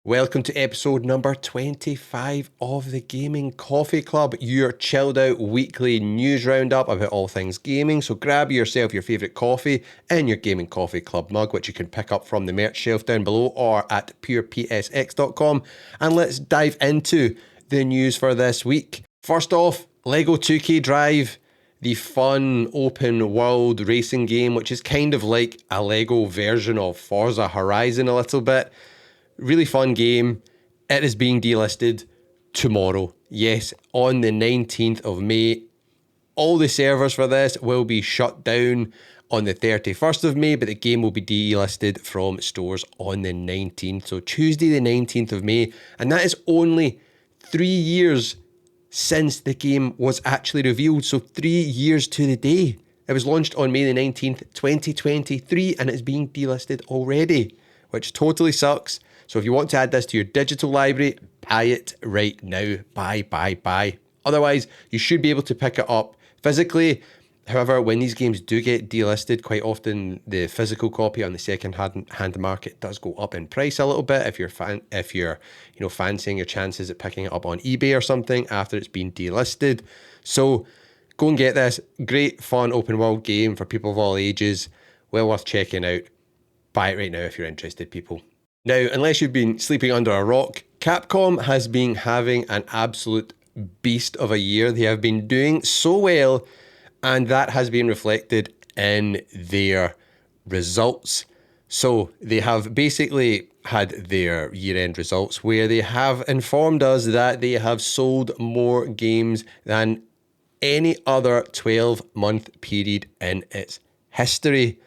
Welcome to episode number 25 of the Gaming Coffee Club, your chilled out weekly news roundup about all things gaming. So grab yourself your favourite coffee in your Gaming Coffee Club mug, which you can pick up from the merch shelf down below or at purepsx.com. And let's dive into the news for this week. First off, LEGO 2K Drive, the fun open world racing game, which is kind of like a LEGO version of Forza Horizon a little bit. Really fun game. It is being delisted tomorrow. Yes, on the 19th of May. All the servers for this will be shut down on the 31st of May, but the game will be delisted from stores on the 19th. So Tuesday the 19th of May. And that is only 3 years since the game was actually revealed. So 3 years to the day. It was launched on May the 19th, 2023, and it's being delisted already, which totally sucks. So if you want to add this to your digital library, buy it right now. Buy. Otherwise, you should be able to pick it up physically. However, when these games do get delisted, quite often the physical copy on the second-hand market does go up in price a little bit if you're fancying your chances at picking it up on eBay or something after it's been delisted. So go and get this. Great, fun, open world game for people of all ages. Well worth checking out. Buy it right now if you're interested, people. Now, unless you've been sleeping under a rock, Capcom has been having an absolute beast of a year. They have been doing so well, and that has been reflected in their results. So they have basically had their year-end results where they have informed us that they have sold more games than any other 12-month period in its history.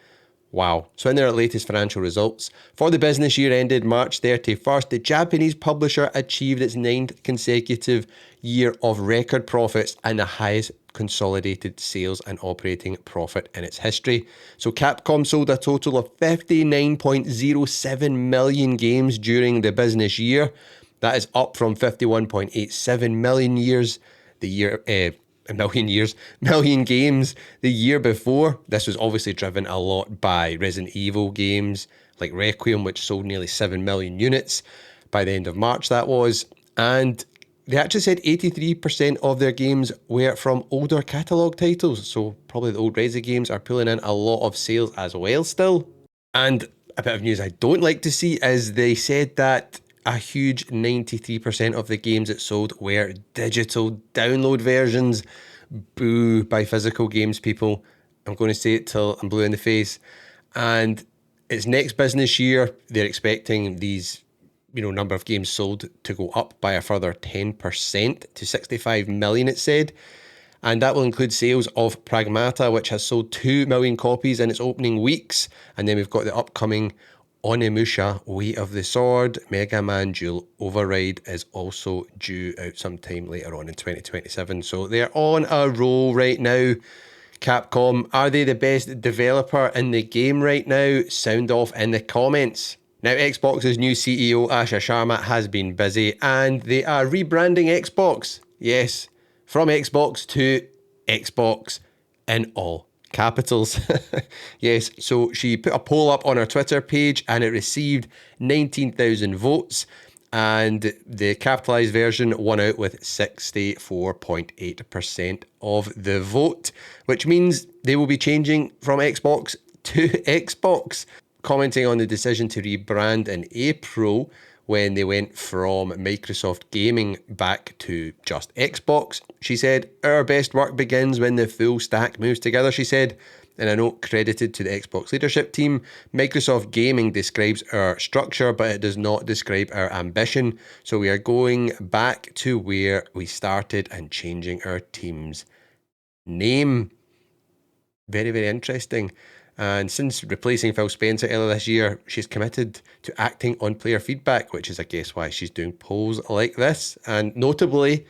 Wow. So in their latest financial results, for the business year ended March 31st, the Japanese publisher achieved its 9th consecutive year of record profits and the highest consolidated sales and operating profit in its history. So Capcom sold a total of 59.07 million games during the business year. That is up from 51.87 million million games the year before. This was obviously driven a lot by Resident Evil games like Requiem, which sold nearly 7 million units by the end of March, that was. And they actually said 83% of their games were from older catalogue titles. So probably the old Resi games are pulling in a lot of sales as well still. And a bit of news I don't like to see is they said that a huge 93% of the games it sold were digital download versions. Boo by physical games, people. I'm going to say it till I'm blue in the face. And it's next business year, they're expecting these, number of games sold to go up by a further 10% to 65 million, it said. And that will include sales of Pragmata, which has sold 2 million copies in its opening weeks. And then we've got the upcoming Onimusha, Way of the Sword. Mega Man Duel Override is also due out sometime later on in 2027. So they're on a roll right now. Capcom, are they the best developer in the game right now? Sound off in the comments. Now, Xbox's new CEO, Asha Sharma, has been busy and they are rebranding Xbox. Yes, from Xbox to Xbox in all capitals. Yes, so she put a poll up on her Twitter page and it received 19,000 votes, and the capitalized version won out with 64.8% of the vote, which means they will be changing from Xbox to Xbox. Commenting on the decision to rebrand in April, when they went from Microsoft Gaming back to just Xbox, she said, "Our best work begins when the full stack moves together," she said. In a note credited to the Xbox leadership team, Microsoft Gaming describes our structure, but it does not describe our ambition. So we are going back to where we started and changing our team's name. Very, very interesting. And since replacing Phil Spencer earlier this year, she's committed to acting on player feedback, which is, I guess, why she's doing polls like this. And notably,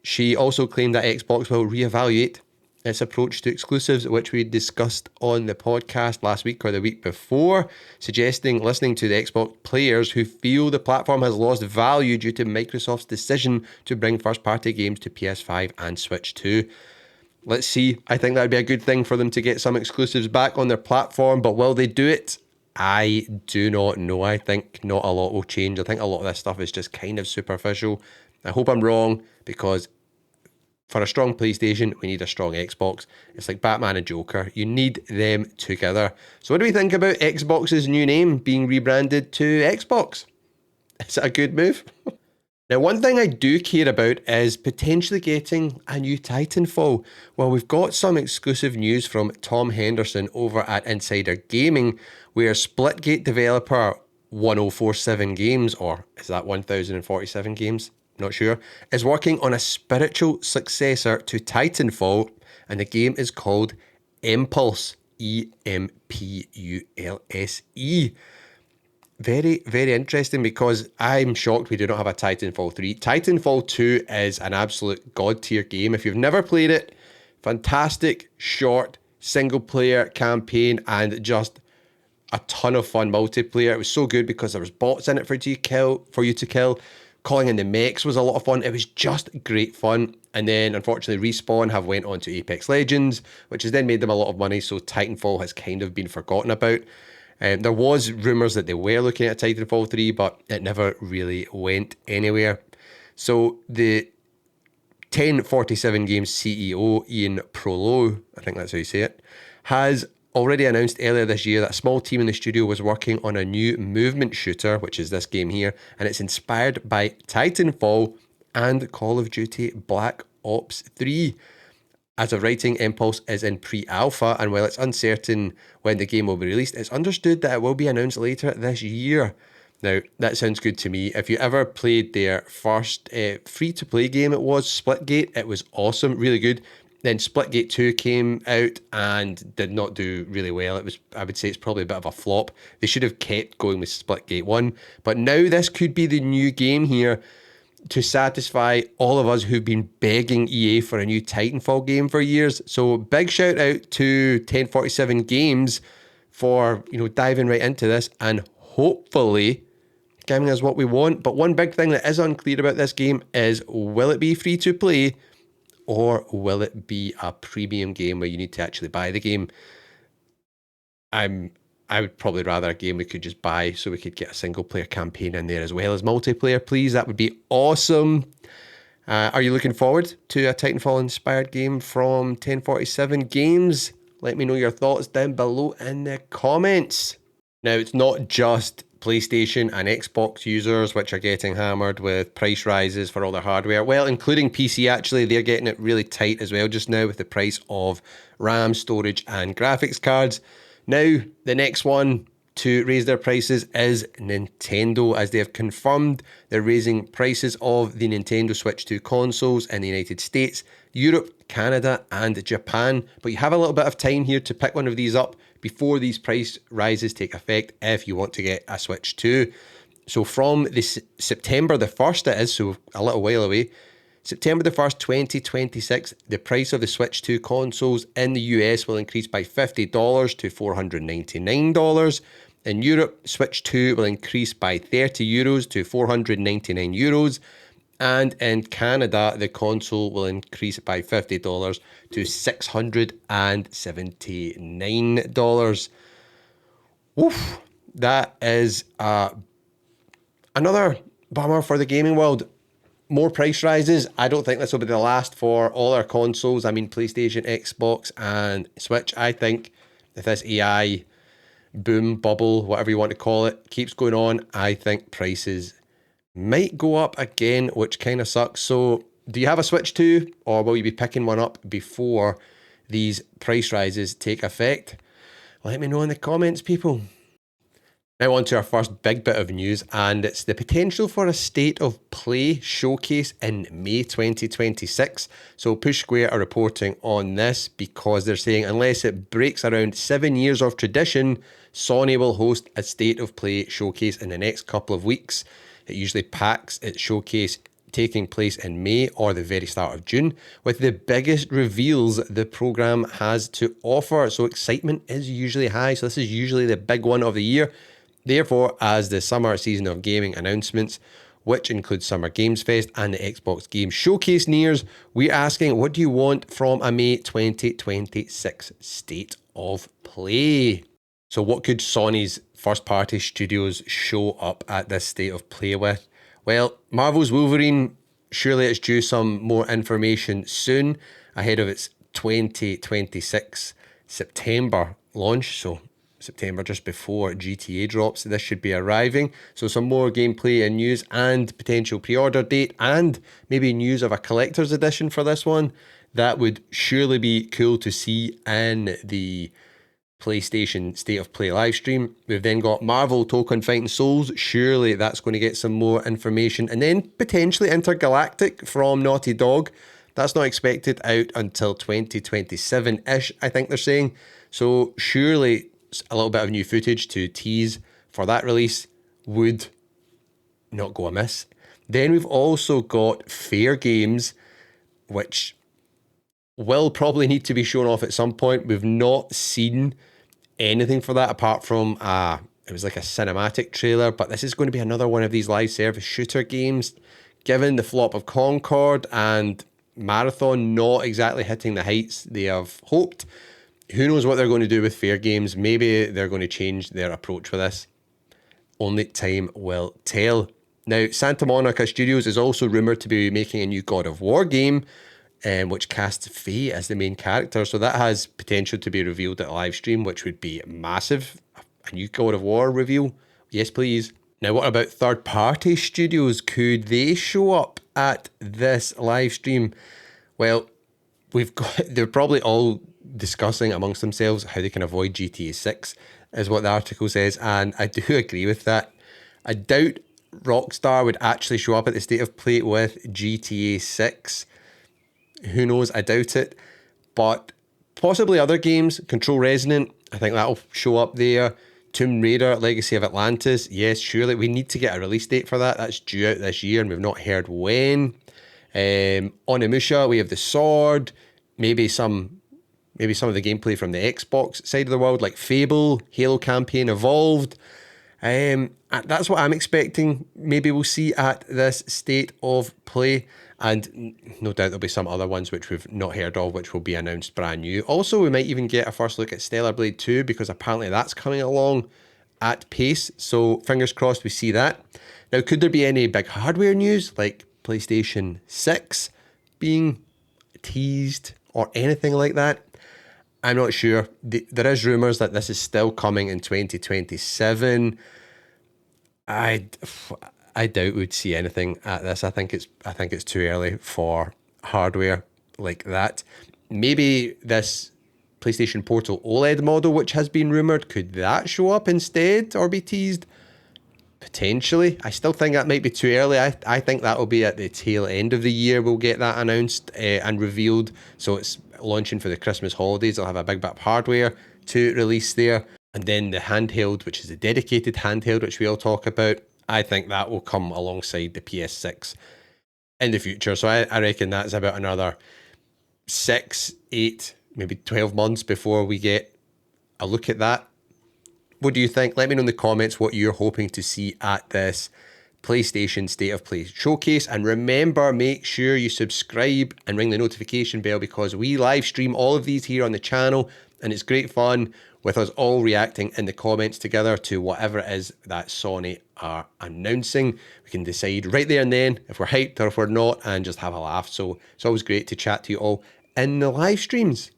she also claimed that Xbox will reevaluate its approach to exclusives, which we discussed on the podcast last week or the week before, suggesting listening to the Xbox players who feel the platform has lost value due to Microsoft's decision to bring first-party games to PS5 and Switch 2. Let's see. I think that would be a good thing for them to get some exclusives back on their platform, but will they do it? I do not know. I think not a lot will change. I think a lot of this stuff is just kind of superficial. I hope I'm wrong, because for a strong PlayStation, we need a strong Xbox. It's like Batman and Joker. You need them together. So what do we think about Xbox's new name being rebranded to Xbox? Is it a good move? Now, one thing I do care about is potentially getting a new Titanfall. Well, we've got some exclusive news from Tom Henderson over at Insider Gaming, where Splitgate developer 1047 Games, or is that 1047 Games? Not sure, is working on a spiritual successor to Titanfall, and the game is called Impulse. Empulse. Very, very interesting, because I'm shocked we do not have a Titanfall 3. Titanfall 2 is an absolute god tier game. If you've never played it, fantastic, short, single player campaign and just a ton of fun multiplayer. It was so good because there was bots in it for you to kill. Calling in the mechs was a lot of fun. It was just great fun. And then unfortunately Respawn have went on to Apex Legends, which has then made them a lot of money, so Titanfall has kind of been forgotten about. There was rumours that they were looking at Titanfall 3, but it never really went anywhere. So the 1047 Games CEO, Ian Prolo, I think that's how you say it, has already announced earlier this year that a small team in the studio was working on a new movement shooter, which is this game here, and it's inspired by Titanfall and Call of Duty Black Ops 3. As of writing, Impulse is in pre-alpha, and while it's uncertain when the game will be released, it's understood that it will be announced later this year. Now, that sounds good to me. If you ever played their first free-to-play game, it was Splitgate. It was awesome, really good. Then Splitgate 2 came out and did not do really well. I would say it's probably a bit of a flop. They should have kept going with Splitgate 1. But now this could be the new game here to satisfy all of us who've been begging EA for a new Titanfall game for years. So big shout out to 1047 Games for, diving right into this and hopefully giving us what we want. But one big thing that is unclear about this game is, will it be free to play or will it be a premium game where you need to actually buy the game? I would probably rather a game we could just buy so we could get a single player campaign in there as well as multiplayer, please. That would be awesome. Are you looking forward to a Titanfall inspired game from 1047 Games? Let me know your thoughts down below in the comments. Now, it's not just PlayStation and Xbox users which are getting hammered with price rises for all their hardware. Well, including PC, actually, they're getting it really tight as well just now with the price of RAM, storage, and graphics cards. Now, the next one to raise their prices is Nintendo, as they have confirmed they're raising prices of the Nintendo Switch 2 consoles in the United States, Europe, Canada, and Japan. But you have a little bit of time here to pick one of these up before these price rises take effect if you want to get a Switch 2. So from September the 1st it is, so a little while away, September the 1st, 2026, the price of the Switch 2 consoles in the US will increase by $50 to $499. In Europe, Switch 2 will increase by €30 to €499. And in Canada, the console will increase by $50 to $679. Oof, that is another bummer for the gaming world. More price rises. I don't think this will be the last for all our consoles. I mean, PlayStation, Xbox, and Switch. I think if this AI boom, bubble, whatever you want to call it, keeps going on, I think prices might go up again, which kind of sucks. So, do you have a Switch 2, or will you be picking one up before these price rises take effect? Let me know in the comments, people. Now on to our first big bit of news, and it's the potential for a State of Play showcase in May 2026. So Push Square are reporting on this because they're saying unless it breaks around 7 years of tradition, Sony will host a State of Play showcase in the next couple of weeks. It usually packs its showcase taking place in May or the very start of June, with the biggest reveals the program has to offer. So excitement is usually high. So this is usually the big one of the year. Therefore, as the summer season of gaming announcements, which includes Summer Games Fest and the Xbox Game Showcase nears, we're asking, what do you want from a May 2026 State of Play? So what could Sony's first-party studios show up at this state of play with? Well, Marvel's Wolverine, surely it's due some more information soon ahead of its 2026 September launch. So September just before GTA drops, this should be arriving. So some more gameplay and news and potential pre-order date and maybe news of a collector's edition for this one. That would surely be cool to see in the PlayStation State of Play livestream. We've then got Marvel Token Fighting Souls. Surely that's going to get some more information. And then potentially Intergalactic from Naughty Dog. That's not expected out until 2027-ish, I think they're saying. So surely a little bit of new footage to tease for that release would not go amiss. Then we've also got Fair Games, which will probably need to be shown off at some point. We've not seen anything for that apart from it was like a cinematic trailer, but this is going to be another one of these live service shooter games. Given the flop of Concord and Marathon not exactly hitting the heights they have hoped, who knows what they're going to do with Fair Games. Maybe they're going to change their approach for this. Only time will tell. Now, Santa Monica Studios is also rumoured to be making a new God of War game, which casts Faye as the main character. So that has potential to be revealed at a live stream, which would be massive. A new God of War reveal. Yes, please. Now, what about third-party studios? Could they show up at this live stream? Well, they're probably all discussing amongst themselves how they can avoid GTA 6, is what the article says, and I do agree with that. I doubt Rockstar would actually show up at the State of Play with GTA 6. Who knows? I doubt it. But possibly other games. Control Resonant, I think that'll show up there. Tomb Raider, Legacy of Atlantis. Yes, surely. We need to get a release date for that. That's due out this year and we've not heard when. Onimusha, we have The Sword. Maybe some of the gameplay from the Xbox side of the world, like Fable, Halo Campaign Evolved. That's what I'm expecting. Maybe we'll see at this State of Play. And no doubt there'll be some other ones which we've not heard of, which will be announced brand new. Also, we might even get a first look at Stellar Blade 2, because apparently that's coming along at pace. So fingers crossed we see that. Now, could there be any big hardware news, like PlayStation 6 being teased or anything like that? I'm not sure. There is rumours that this is still coming in 2027. I doubt we'd see anything at this. I think it's too early for hardware like that. Maybe this PlayStation Portal OLED model, which has been rumoured, could that show up instead or be teased? Potentially. I still think that might be too early. I think that will be at the tail end of the year we'll get that announced and revealed. So it's launching for the Christmas holidays. They'll have a big bit of hardware to release there. And then the handheld, which is a dedicated handheld, which we all talk about, I think that will come alongside the PS6 in the future. So I reckon that's about another 6, 8, maybe 12 months before we get a look at that. What do you think? Let me know in the comments what you're hoping to see at this PlayStation State of Play showcase. And remember, make sure you subscribe and ring the notification bell, because we live stream all of these here on the channel and it's great fun with us all reacting in the comments together to whatever it is that Sony are announcing. We can decide right there and then if we're hyped or if we're not and just have a laugh. So it's always great to chat to you all in the live streams.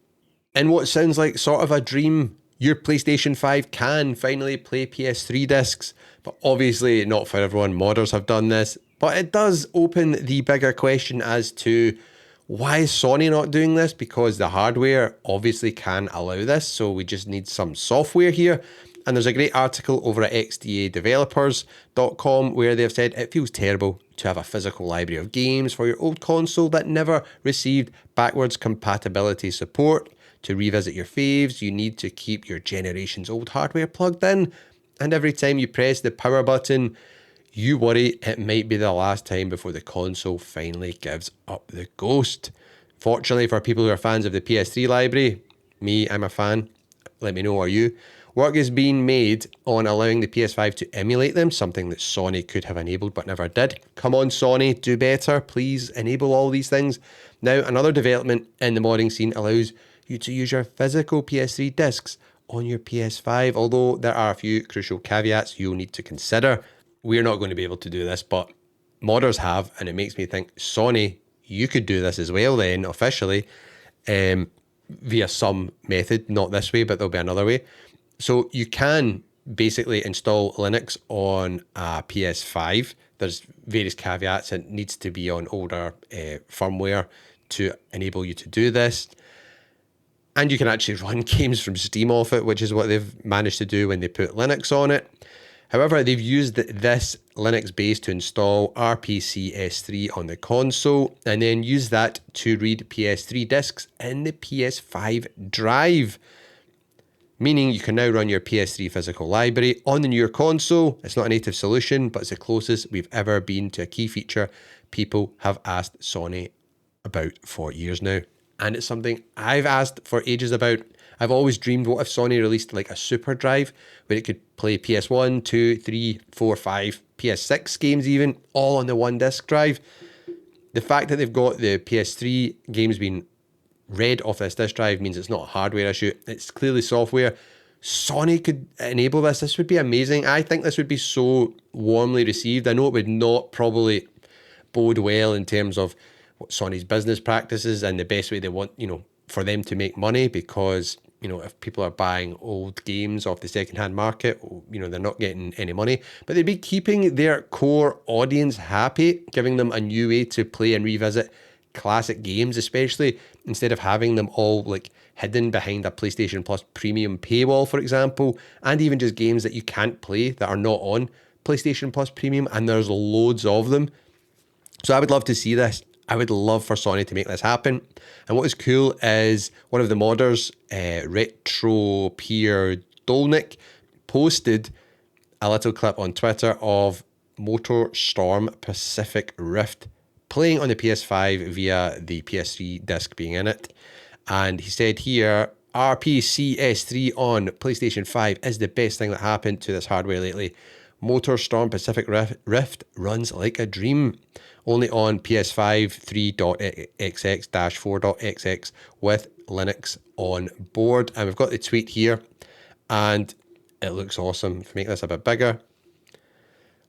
In what sounds like sort of a dream, your PlayStation 5 can finally play PS3 discs, but obviously not for everyone. Modders have done this, but it does open the bigger question as to why is Sony not doing this? Because the hardware obviously can allow this, so we just need some software here. And there's a great article over at xdadevelopers.com where they've said it feels terrible to have a physical library of games for your old console that never received backwards compatibility support. To revisit your faves, you need to keep your generation's old hardware plugged in. And every time you press the power button, you worry it might be the last time before the console finally gives up the ghost. Fortunately for people who are fans of the PS3 library, me, I'm a fan, let me know, are you? Work is being made on allowing the PS5 to emulate them, something that Sony could have enabled but never did. Come on, Sony, do better. Please enable all these things. Now, another development in the modding scene allows you to use your physical PS3 discs on your PS5, although there are a few crucial caveats you'll need to consider. We're not going to be able to do this, but modders have, and it makes me think, Sony, you could do this as well then, officially, via some method, not this way, but there'll be another way. So you can basically install Linux on a PS5. There's various caveats. It needs to be on older firmware to enable you to do this. And you can actually run games from Steam off it, which is what they've managed to do when they put Linux on it. However, they've used this Linux base to install RPCS3 on the console and then use that to read PS3 discs in the PS5 drive. Meaning you can now run your PS3 physical library on the newer console. It's not a native solution, but it's the closest we've ever been to a key feature people have asked Sony about for years now. And it's something I've asked for ages about. I've always dreamed, what if Sony released like a super drive where it could play PS1, 2, 3, 4, 5, PS6 games even, all on the one disc drive. The fact that they've got the PS3 games being read off this disk drive means it's not a hardware issue. It's clearly software. Sony could enable this. This would be amazing. I think this would be so warmly received. I know it would not probably bode well in terms of what Sony's business practices and the best way they want, for them to make money, because, if people are buying old games off the secondhand market, they're not getting any money. But they'd be keeping their core audience happy, giving them a new way to play and revisit classic games, especially instead of having them all like hidden behind a PlayStation Plus premium paywall, for example, and even just games that you can't play that are not on PlayStation Plus premium, and there's loads of them. So I would love to see this. I would love for Sony to make this happen. And what is cool is one of the modders, Retro Peer Dolnik, posted a little clip on Twitter of Motor Storm Pacific Rift playing on the PS5 via the PS3 disc being in it. And he said here, RPCS3 on PlayStation 5 is the best thing that happened to this hardware lately. Motor Storm Pacific Rift runs like a dream. Only on PS5 3.xx-4.xx with Linux on board. And we've got the tweet here, and it looks awesome. If we make this a bit bigger,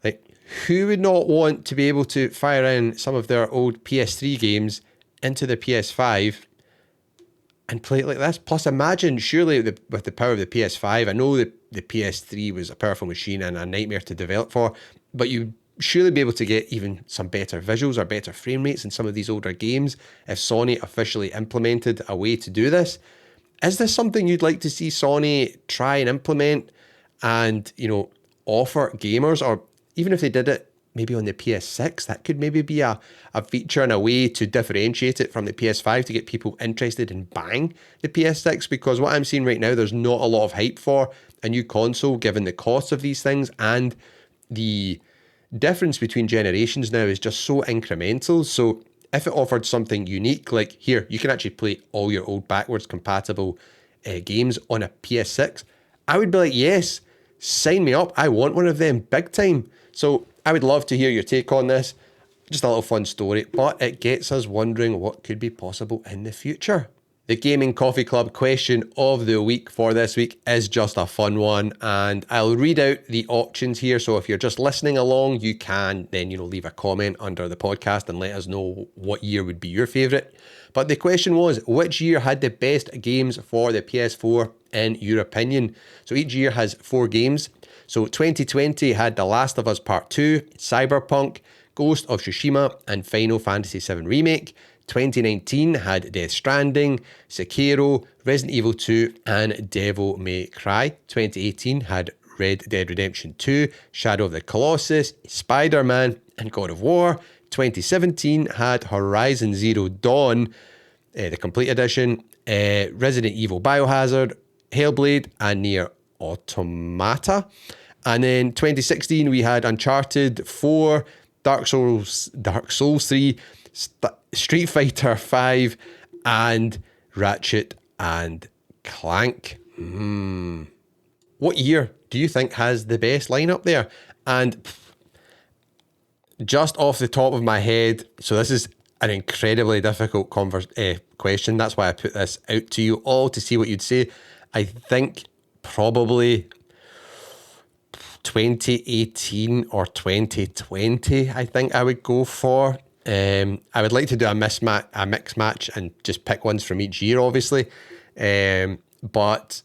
like, who would not want to be able to fire in some of their old PS3 games into the PS5 and play it like this? Plus, imagine, surely with the power of the PS5, I know the PS3 was a powerful machine and a nightmare to develop for, but you'd surely be able to get even some better visuals or better frame rates in some of these older games if Sony officially implemented a way to do this. Is this something you'd like to see Sony try and implement and, offer gamers? Or even if they did it maybe on the PS6, that could maybe be a feature and a way to differentiate it from the PS5 to get people interested in buying the PS6, because what I'm seeing right now, there's not a lot of hype for a new console given the cost of these things, and the difference between generations now is just so incremental. So if it offered something unique, like here, you can actually play all your old backwards compatible games on a PS6, I would be like, yes, sign me up. I want one of them big time. So I would love to hear your take on this. Just a little fun story, but it gets us wondering what could be possible in the future. The Gaming Coffee Club question of the week for this week is just a fun one, and I'll read out the options here. So if you're just listening along, you can then, leave a comment under the podcast and let us know what year would be your favourite. But the question was, which year had the best games for the PS4 in your opinion? So each year has 4 games. So 2020 had The Last of Us Part 2, Cyberpunk, Ghost of Tsushima, and Final Fantasy VII Remake. 2019 had Death Stranding, Sekiro, Resident Evil 2, and Devil May Cry. 2018 had Red Dead Redemption 2, Shadow of the Colossus, Spider-Man, and God of War. 2017 had Horizon Zero Dawn, the Complete Edition, Resident Evil Biohazard, Hellblade, and Nier Automata. And then 2016 we had Uncharted 4, Dark Souls 3, Street Fighter 5, and Ratchet and Clank. What year do you think has the best lineup there? And just off the top of my head, so this is an incredibly difficult question. That's why I put this out to you all to see what you'd say. I think probably 2018 or 2020, I think I would go for. I would like to do a mix match and just pick ones from each year, obviously. But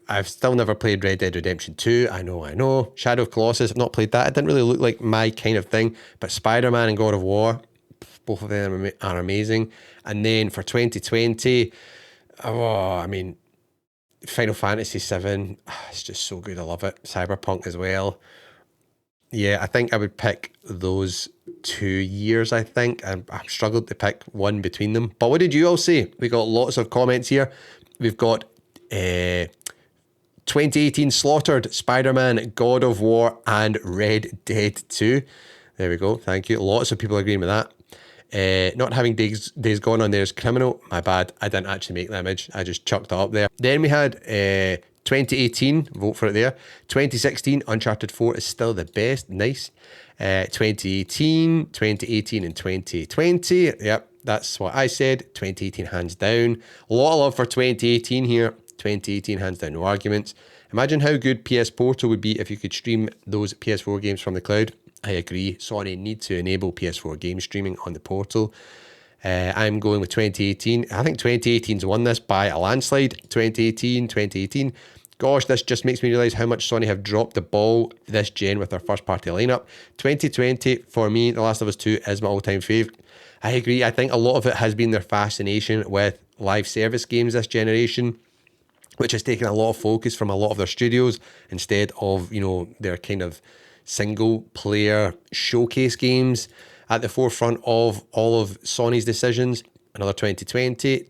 I've still never played Red Dead Redemption 2. I know. Shadow of Colossus, I've not played that. It didn't really look like my kind of thing. But Spider-Man and God of War, both of them are amazing. And then for 2020, Final Fantasy 7, it's just so good. I love it. Cyberpunk as well. Yeah, I think I would pick those 2 years, I think. I've struggled to pick one between them. But what did you all say? We got lots of comments here. We've got 2018 Slaughtered, Spider-Man, God of War, and Red Dead 2. There we go. Thank you. Lots of people agreeing with that. Not having days Gone on there is criminal. My bad. I didn't actually make the image. I just chucked it up there. Then we had 2018. Vote for it there. 2016. Uncharted 4 is still the best. Nice. 2018, and 2020. Yep, that's what I said. 2018 hands down. A lot of love for 2018 here. 2018 hands down. No arguments. Imagine how good PS Portal would be if you could stream those PS4 games from the cloud. I agree. Sony need to enable PS4 game streaming on the portal. I'm going with 2018. I think 2018's won this by a landslide. 2018. Gosh, this just makes me realise how much Sony have dropped the ball this gen with their first party lineup. 2020, for me, The Last of Us 2 is my all-time fave. I agree. I think a lot of it has been their fascination with live service games this generation, which has taken a lot of focus from a lot of their studios instead of, their kind of single player showcase games at the forefront of all of Sony's decisions. Another 2020,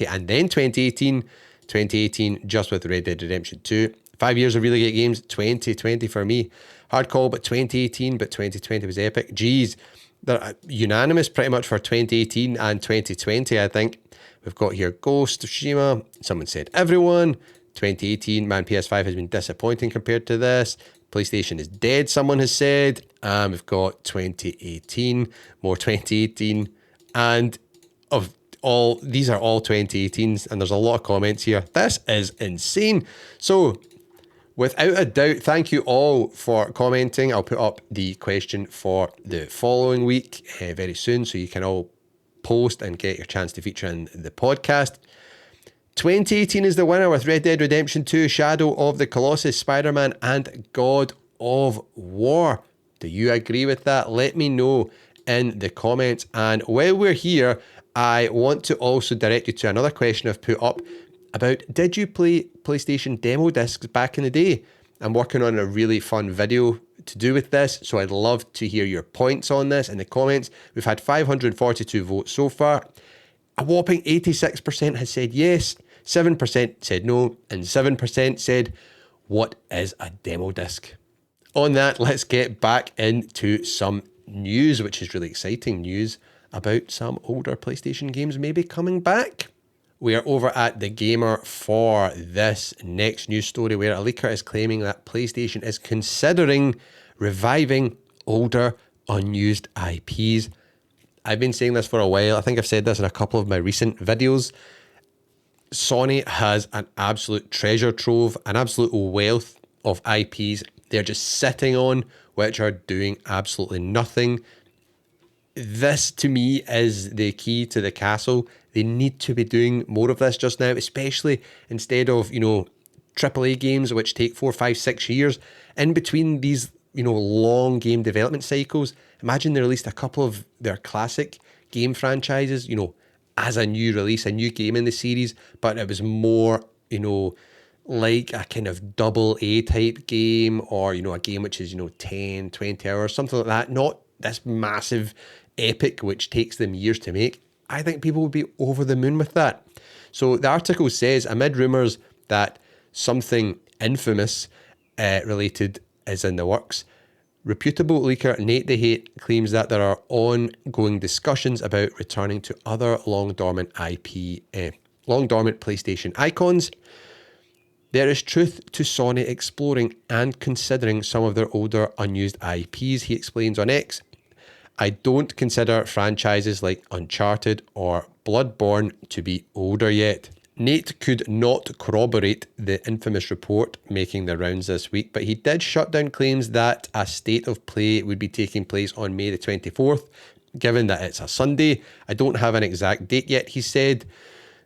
and then 2018. 2018 just with Red Dead Redemption 2. 5 years of really great games. 2020 for me. Hard call, but 2018, but 2020 was epic. Geez, they're unanimous pretty much for 2018 and 2020, I think. We've got here Ghost of Tsushima. Someone said everyone. 2018, man, PS5 has been disappointing compared to this. PlayStation is dead, someone has said. We've got 2018, more 2018, and these are all 2018s, and there's a lot of comments here. This is insane. So, without a doubt, thank you all for commenting. I'll put up the question for the following week very soon, so you can all post and get your chance to feature in the podcast. 2018 is the winner with Red Dead Redemption 2, Shadow of the Colossus, Spider-Man, and God of War. Do you agree with that? Let me know in the comments. And while we're here, I want to also direct you to another question I've put up about, did you play PlayStation demo discs back in the day? I'm working on a really fun video to do with this, so I'd love to hear your points on this in the comments. We've had 542 votes so far. A whopping 86% has said yes, 7% said no, and 7% said, what is a demo disc? On that, let's get back into some news, which is really exciting news about some older PlayStation games maybe coming back. We are over at The Gamer for this next news story where a leaker is claiming that PlayStation is considering reviving older unused IPs. I've been saying this for a while. I think I've said this in a couple of my recent videos. Sony has an absolute treasure trove, an absolute wealth of IPs they're just sitting on, which are doing absolutely nothing. This, to me, is the key to the castle. They need to be doing more of this just now, especially instead of, AAA games, which take 4, 5, 6 years. In between these, long game development cycles, imagine they released a couple of their classic game franchises, as a new release, a new game in the series, but it was more, like a kind of double A type game, or, a game which is, 10, 20 hours, something like that. Not this massive epic, which takes them years to make. I think people would be over the moon with that. So the article says, amid rumours that something infamous related is in the works, reputable leaker Nate the Hate claims that there are ongoing discussions about returning to other long dormant PlayStation icons. There is truth to Sony exploring and considering some of their older unused IPs, he explains on X. I don't consider franchises like Uncharted or Bloodborne to be older yet. Nate could not corroborate the infamous report making the rounds this week, but he did shut down claims that a state of play would be taking place on May the 24th, given that it's a Sunday. I don't have an exact date yet, he said.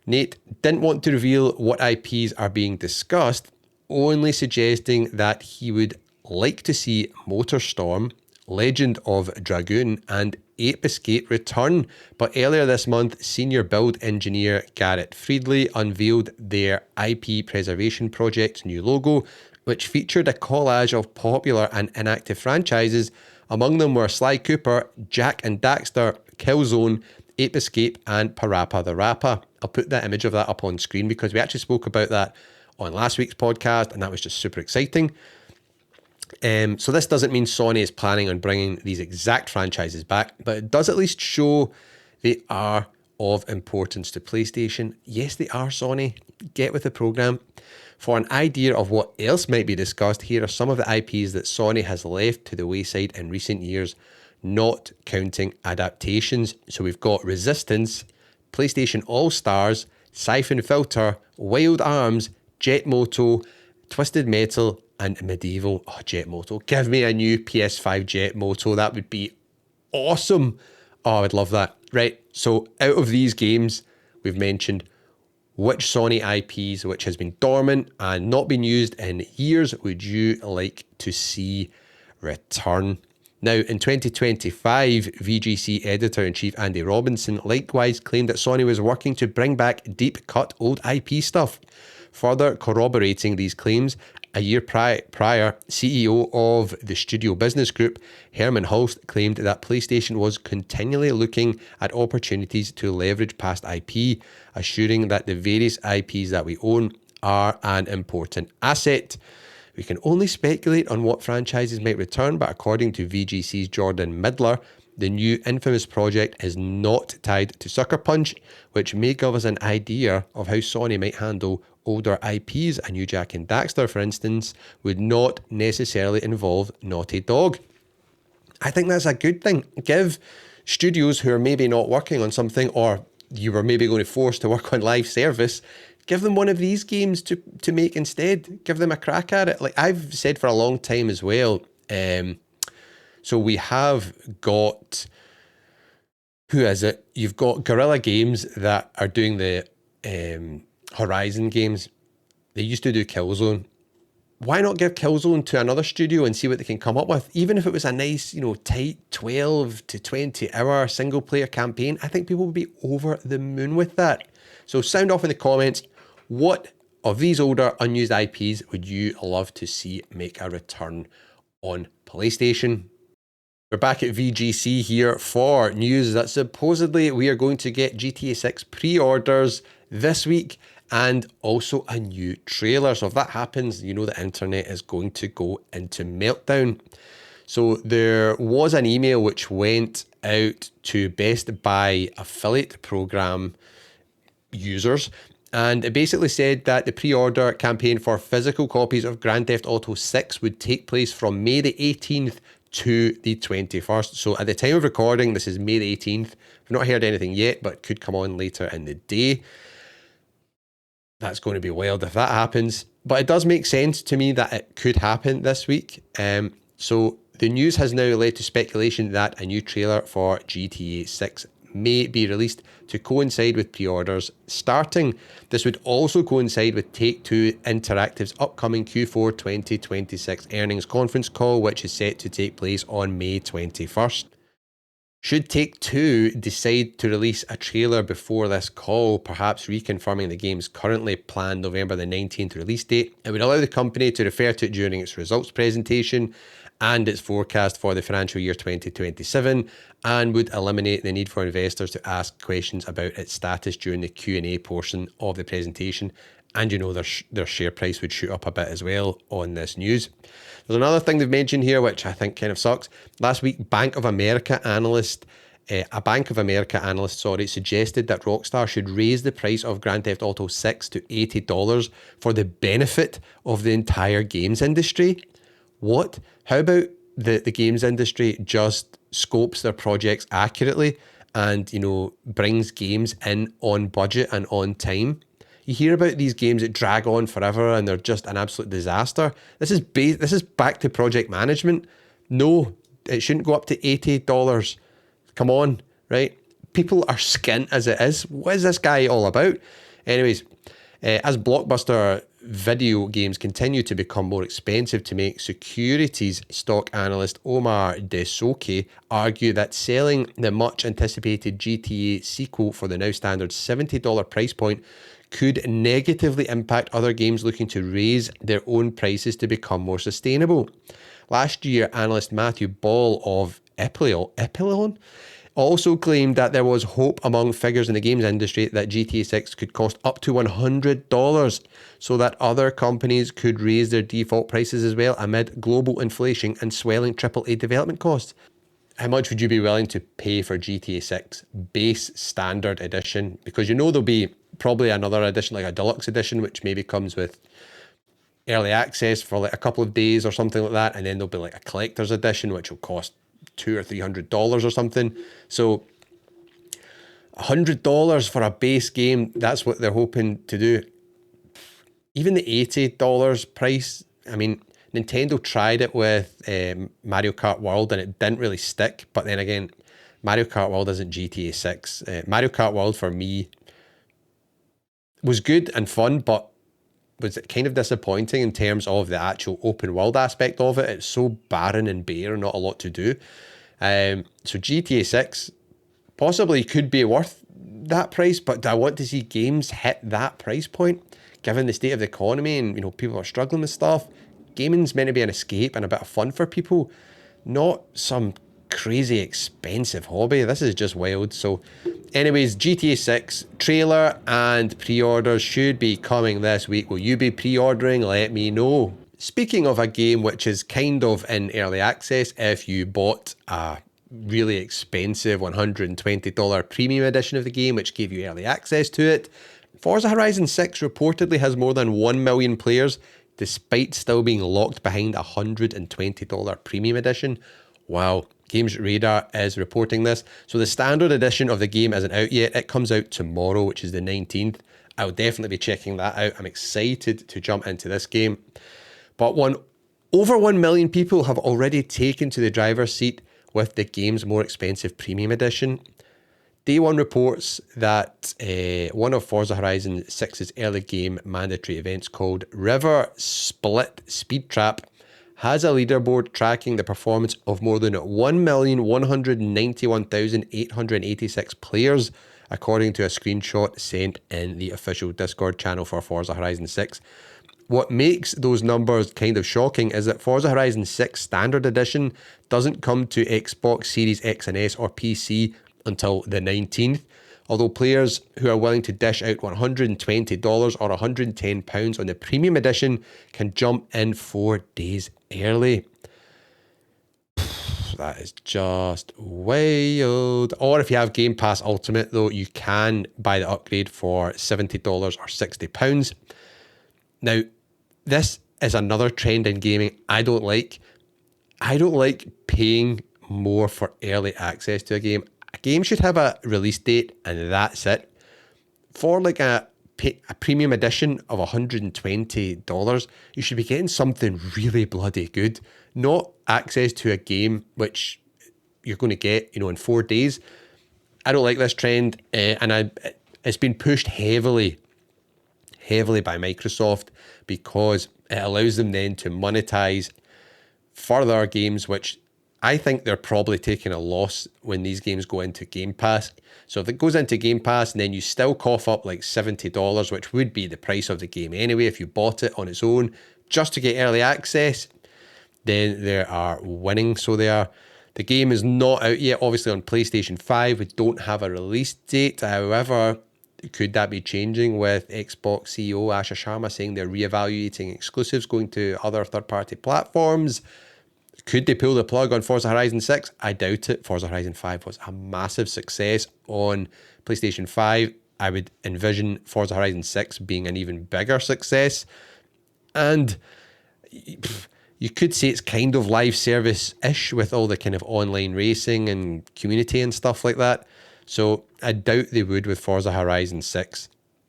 Nate didn't want to reveal what IPs are being discussed, only suggesting that he would like to see MotorStorm, Legend of Dragoon, and Ape Escape return. But earlier this month, senior build engineer Garrett Friedley unveiled their IP preservation project's new logo, which featured a collage of popular and inactive franchises. Among them were Sly Cooper, Jak and Daxter, Killzone, Ape Escape, and Parappa the Rapper. I'll put that image of that up on screen because we actually spoke about that on last week's podcast, and that was just super exciting. So this doesn't mean Sony is planning on bringing these exact franchises back, but it does at least show they are of importance to PlayStation. Yes, they are, Sony. Get with the program. For an idea of what else might be discussed, here are some of the IPs that Sony has left to the wayside in recent years, not counting adaptations. So we've got Resistance, PlayStation All-Stars, Siphon Filter, Wild Arms, Jet Moto, Twisted Metal, and Medieval. Oh, Jet Moto. Give me a new PS5 Jet Moto. That would be awesome. Oh, I would love that. Right, so out of these games we've mentioned, which Sony IPs, which has been dormant and not been used in years, would you like to see return? Now, in 2025, VGC editor-in-chief Andy Robinson likewise claimed that Sony was working to bring back deep-cut old IP stuff. Further corroborating these claims, a year prior, CEO of the Studio Business Group, Herman Hulst, claimed that PlayStation was continually looking at opportunities to leverage past IP, assuring that the various IPs that we own are an important asset. We can only speculate on what franchises might return, but according to VGC's Jordan Midler, the new infamous project is not tied to Sucker Punch, which may give us an idea of how Sony might handle older IPs. A new Jak and Daxter, for instance, would not necessarily involve Naughty Dog. I think that's a good thing. Give studios who are maybe not working on something, or you were maybe going to force to work on live service, give them one of these games to make instead. Give them a crack at it. Like I've said for a long time as well. So we have got, who is it? You've got Guerrilla Games that are doing the Horizon games. They used to do Killzone. Why not give Killzone to another studio and see what they can come up with? Even if it was a nice, tight 12 to 20 hour single player campaign, I think people would be over the moon with that. So sound off in the comments. What of these older unused IPs would you love to see make a return on PlayStation? We're back at VGC here for news that supposedly we are going to get GTA 6 pre-orders this week and also a new trailer. So if that happens, the internet is going to go into meltdown. So there was an email which went out to Best Buy affiliate program users, and it basically said that the pre-order campaign for physical copies of Grand Theft Auto 6 would take place from May the 18th to the 21st. So at the time of recording, this is May the 18th. I've not heard anything yet, but could come on later in the day. That's going to be wild if that happens. But it does make sense to me that it could happen this week. So the news has now led to speculation that a new trailer for GTA 6 may be released to coincide with pre-orders starting. This would also coincide with Take-Two Interactive's upcoming Q4 2026 earnings conference call, which is set to take place on May 21st. Should Take-Two decide to release a trailer before this call, perhaps reconfirming the game's currently planned November the 19th release date, it would allow the company to refer to it during its results presentation and its forecast for the financial year 2027, and would eliminate the need for investors to ask questions about its status during the Q&A portion of the presentation. And their share price would shoot up a bit as well on this news. There's another thing they've mentioned here, which I think kind of sucks. Last week, a Bank of America analyst, suggested that Rockstar should raise the price of Grand Theft Auto 6 to $80 for the benefit of the entire games industry. What? How about the games industry just scopes their projects accurately and, brings games in on budget and on time? You hear about these games that drag on forever and they're just an absolute disaster. This is back to project management. No, it shouldn't go up to $80. Come on, right? People are skint as it is. What is this guy all about? Anyways, as blockbuster video games continue to become more expensive to make, securities stock analyst Omar Desoke argue that selling the much anticipated GTA sequel for the now standard $70 price point could negatively impact other games looking to raise their own prices to become more sustainable. Last year, analyst Matthew Ball of Epsilon also claimed that there was hope among figures in the games industry that GTA 6 could cost up to $100 so that other companies could raise their default prices as well amid global inflation and swelling AAA development costs. How much would you be willing to pay for GTA 6 base standard edition? Because you know there'll be probably another edition, like a deluxe edition, which maybe comes with early access for like a couple of days or something like that, and then there'll be like a collector's edition which will cost $200 or $300 or something. So $100 for a base game, that's what they're hoping to do. Even the $80 price, I mean, Nintendo tried it with Mario Kart World and it didn't really stick. But then again, Mario Kart World isn't GTA 6. Mario Kart World for me was good and fun, but was kind of disappointing in terms of the actual open world aspect of it. It's so barren and bare, not a lot to do. So GTA 6 possibly could be worth that price, but do I want to see games hit that price point? Given the state of the economy and, you know, people are struggling with stuff, gaming's meant to be an escape and a bit of fun for people, not some crazy expensive hobby. This is just wild. So anyways, GTA 6 trailer and pre-orders should be coming this week. Will you be pre-ordering? Let me know. Speaking of a game which is kind of in early access, if you bought a really expensive $120 premium edition of the game, which gave you early access to it, Forza Horizon 6 reportedly has more than 1 million players, despite still being locked behind a $120 premium edition. Wow. Games Radar is reporting this. So the standard edition of the game isn't out yet. It comes out tomorrow, which is the 19th. I'll definitely be checking that out. I'm excited to jump into this game. But over 1 million people have already taken to the driver's seat with the game's more expensive premium edition. Day One reports that one of Forza Horizon 6's early game mandatory events called River Split Speed Trap has a leaderboard tracking the performance of more than 1,191,886 players, according to a screenshot sent in the official Discord channel for Forza Horizon 6. What makes those numbers kind of shocking is that Forza Horizon 6 Standard Edition doesn't come to Xbox Series X and S or PC until the 19th, although players who are willing to dish out $120 or £110 on the premium edition can jump in 4 days early. That is just wild. Or if you have Game Pass Ultimate, though, you can buy the upgrade for $70 or £60. Now, this is another trend in gaming I don't like. I don't like paying more for early access to a game. A game should have a release date and that's it. For like a premium edition of $120, you should be getting something really bloody good, not access to a game which you're going to get, you know, in 4 days. I don't like this trend, and it's been pushed heavily by Microsoft because it allows them then to monetize further games, which I think they're probably taking a loss when these games go into Game Pass. So if it goes into Game Pass and then you still cough up like $70, which would be the price of the game anyway if you bought it on its own, just to get early access, then they are winning. So they are. The game is not out yet, obviously on PlayStation 5. We don't have a release date. However, could that be changing with Xbox CEO Asha Sharma saying they're reevaluating exclusives going to other third-party platforms? Could they pull the plug on Forza Horizon 6? I doubt it. Forza Horizon 5 was a massive success on PlayStation 5. I would envision Forza Horizon 6 being an even bigger success. And you could say it's kind of live service-ish with all the kind of online racing and community and stuff like that. So I doubt they would with Forza Horizon 6.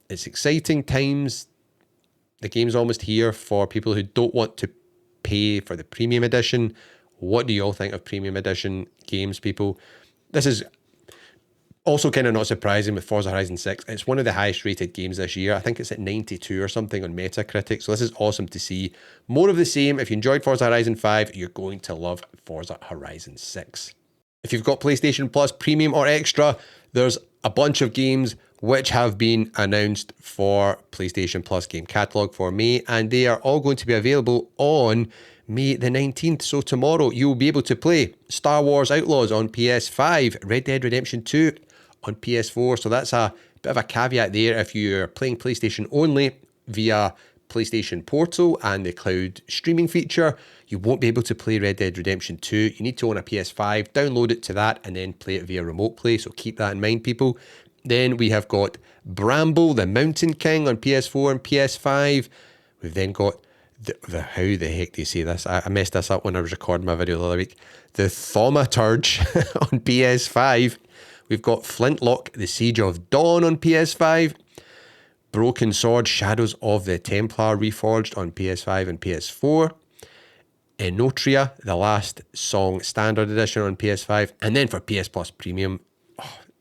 It's exciting times. The game's almost here for people who don't want to pay for the premium edition. What do you all think of premium edition games, people? This is also kind of not surprising with Forza Horizon 6. It's one of the highest rated games this year. I think it's at 92 or something on Metacritic. So this is awesome to see. More of the same. If you enjoyed Forza Horizon 5, you're going to love Forza Horizon 6. If you've got PlayStation Plus Premium or Extra, there's a bunch of games which have been announced for PlayStation Plus game catalog for May, and they are all going to be available on May the 19th. So tomorrow you'll be able to play Star Wars Outlaws on PS5, Red Dead Redemption 2 on PS4. So that's a bit of a caveat there. If you're playing PlayStation only via PlayStation Portal and the cloud streaming feature, you won't be able to play Red Dead Redemption 2. You need to own a PS5, download it to that, and then play it via remote play. So keep that in mind, people. Then we have got Bramble, the Mountain King on PS4 and PS5. We've then got how the heck do you say this? I messed this up when I was recording my video the other week. The Thaumaturge on PS5. We've got Flintlock, The Siege of Dawn on PS5. Broken Sword, Shadows of the Templar Reforged on PS5 and PS4. Enotria, The Last Song Standard Edition on PS5. And then for PS Plus Premium,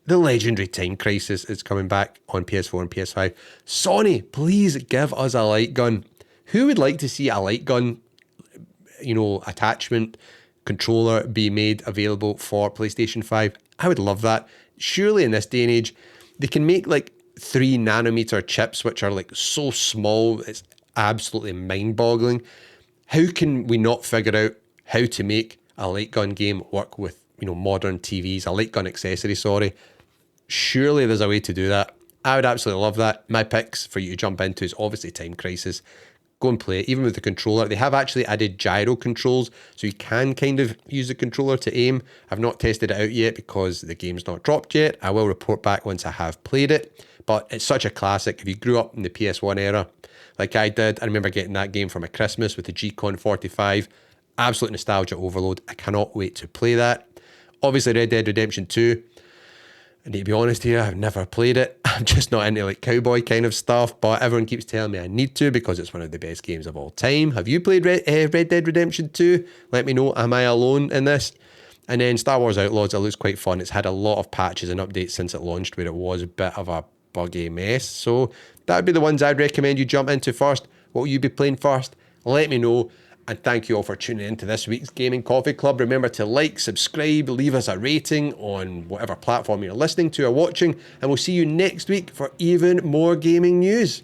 the legendary Time Crisis is coming back on PS4 and PS5. Sony, please give us a light gun. Who would like to see a light gun, attachment, controller be made available for PlayStation 5? I would love that. Surely in this day and age, they can make like 3 nanometer chips, which are like so small, it's absolutely mind boggling. How can we not figure out how to make a light gun game work with, modern TVs, a light gun accessory, sorry. Surely there's a way to do that. I would absolutely love that. My picks for you to jump into is obviously Time Crisis. Go and play it, even with the controller. They have actually added gyro controls, so you can kind of use the controller to aim. I've not tested it out yet because the game's not dropped yet. I will report back once I have played it, but it's such a classic. If you grew up in the PS1 era, like I did, I remember getting that game for my Christmas with the G-Con 45. Absolute nostalgia overload. I cannot wait to play that. Obviously, Red Dead Redemption 2. I need to be honest here, I've never played it. I'm just not into like cowboy kind of stuff, but everyone keeps telling me I need to because it's one of the best games of all time. Have you played Red Dead Redemption 2? Let me know, am I alone in this? And then Star Wars Outlaws, it looks quite fun. It's had a lot of patches and updates since it launched, where it was a bit of a buggy mess. So that would be the ones I'd recommend you jump into first. What will you be playing first? Let me know. And thank you all for tuning in to this week's Gaming Coffee Club. Remember to like, subscribe, leave us a rating on whatever platform you're listening to or watching. And we'll see you next week for even more gaming news.